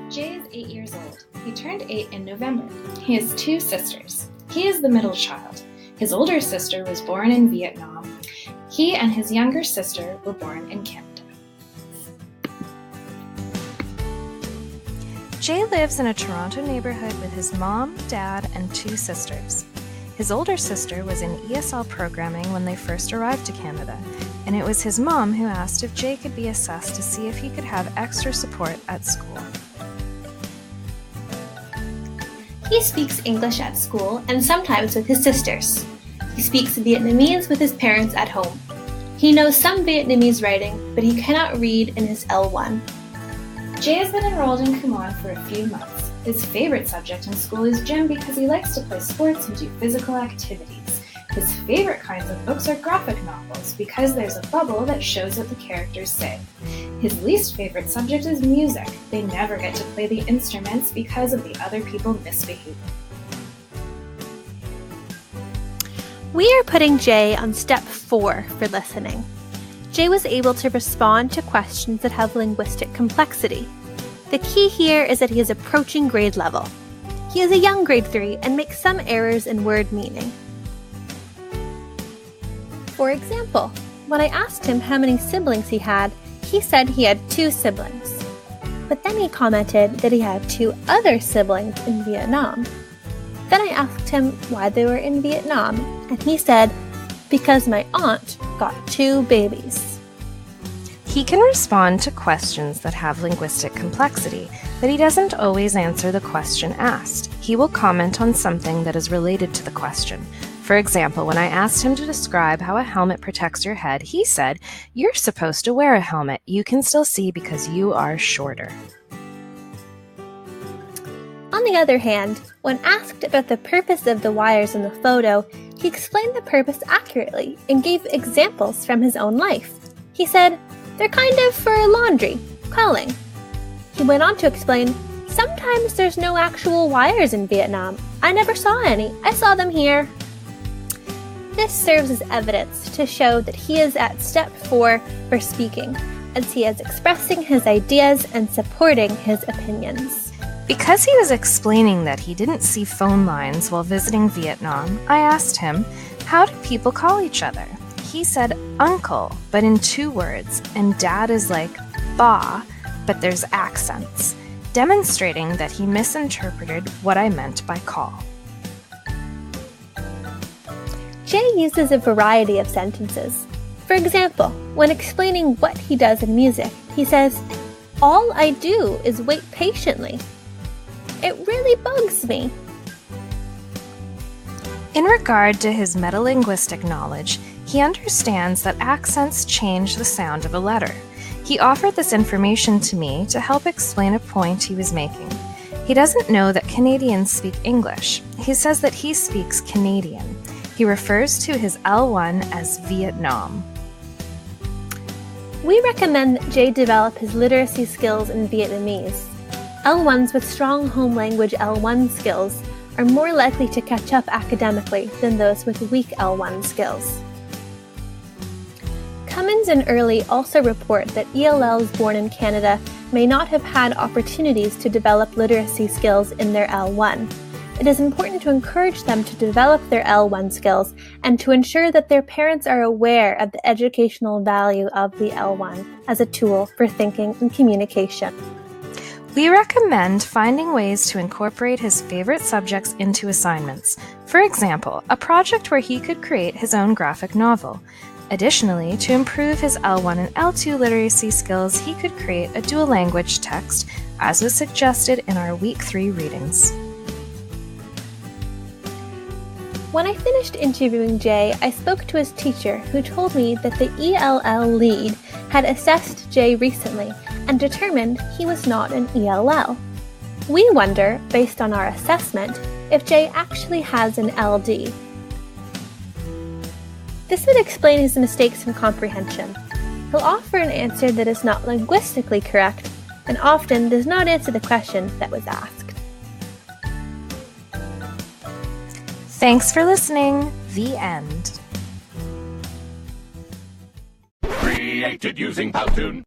Jay is 8 years old. He turned 8 in November. He has 2 sisters. He is the middle child. His older sister was born in Vietnam. He and his younger sister were born in Canada. Jay lives in a Toronto neighborhood with his mom, dad, and 2 sisters. His older sister was in ESL programming when they first arrived to Canada, and it was his mom who asked if Jay could be assessed to see if he could have extra support at school. He speaks English at school and sometimes with his sisters. He speaks Vietnamese with his parents at home. He knows some Vietnamese writing, but he cannot read in his L1. Jay has been enrolled in Kumon for a few months. His favorite subject in school is gym because he likes to play sports and do physical activities. His favorite kinds of books are graphic novels because there's a bubble that shows what the characters say. His least favorite subject is music. They never get to play the instruments because of the other people misbehaving. We are putting Jay on step 4 for listening. Jay was able to respond to questions that have linguistic complexity. The key here is that he is approaching grade level. He is a young grade 3 and makes some errors in word meaning. For example, when I asked him how many siblings he had, he said he had 2 siblings. But then he commented that he had 2 other siblings in Vietnam. Then I asked him why they were in Vietnam, and he said, because my aunt got 2 babies. He can respond to questions that have linguistic complexity, but he doesn't always answer the question asked. He will comment on something that is related to the question. For example, when I asked him to describe how a helmet protects your head, he said, "You're supposed to wear a helmet. You can still see because you are shorter." On the other hand, when asked about the purpose of the wires in the photo, he explained the purpose accurately and gave examples from his own life. He said, "They're kind of for laundry, calling." He went on to explain, "Sometimes there's no actual wires in Vietnam. I never saw any. I saw them here." This serves as evidence to show that he is at step 4 for speaking, as he is expressing his ideas and supporting his opinions. Because he was explaining that he didn't see phone lines while visiting Vietnam, I asked him, "How do people call each other?" He said uncle, but in 2 words, and dad is like ba, but there's accents, demonstrating that he misinterpreted what I meant by call. Jay uses a variety of sentences. For example, when explaining what he does in music, he says, "All I do is wait patiently. It really bugs me." In regard to his metalinguistic knowledge, he understands that accents change the sound of a letter. He offered this information to me to help explain a point he was making. He doesn't know that Canadians speak English. He says that he speaks Canadian. He refers to his L1 as Vietnam. We recommend that Jay develop his literacy skills in Vietnamese. L1s with strong home language L1 skills are more likely to catch up academically than those with weak L1 skills. Cummins and Early also report that ELLs born in Canada may not have had opportunities to develop literacy skills in their L1. It is important to encourage them to develop their L1 skills and to ensure that their parents are aware of the educational value of the L1 as a tool for thinking and communication. We recommend finding ways to incorporate his favorite subjects into assignments. For example, a project where he could create his own graphic novel. Additionally, to improve his L1 and L2 literacy skills, he could create a dual language text, as was suggested in our Week 3 readings. When I finished interviewing Jay, I spoke to his teacher, who told me that the ELL lead had assessed Jay recently and determined he was not an ELL. We wonder, based on our assessment, if Jay actually has an LD. This would explain his mistakes in comprehension. He'll offer an answer that is not linguistically correct and often does not answer the question that was asked. Thanks for listening. The end. Created using Powtoon.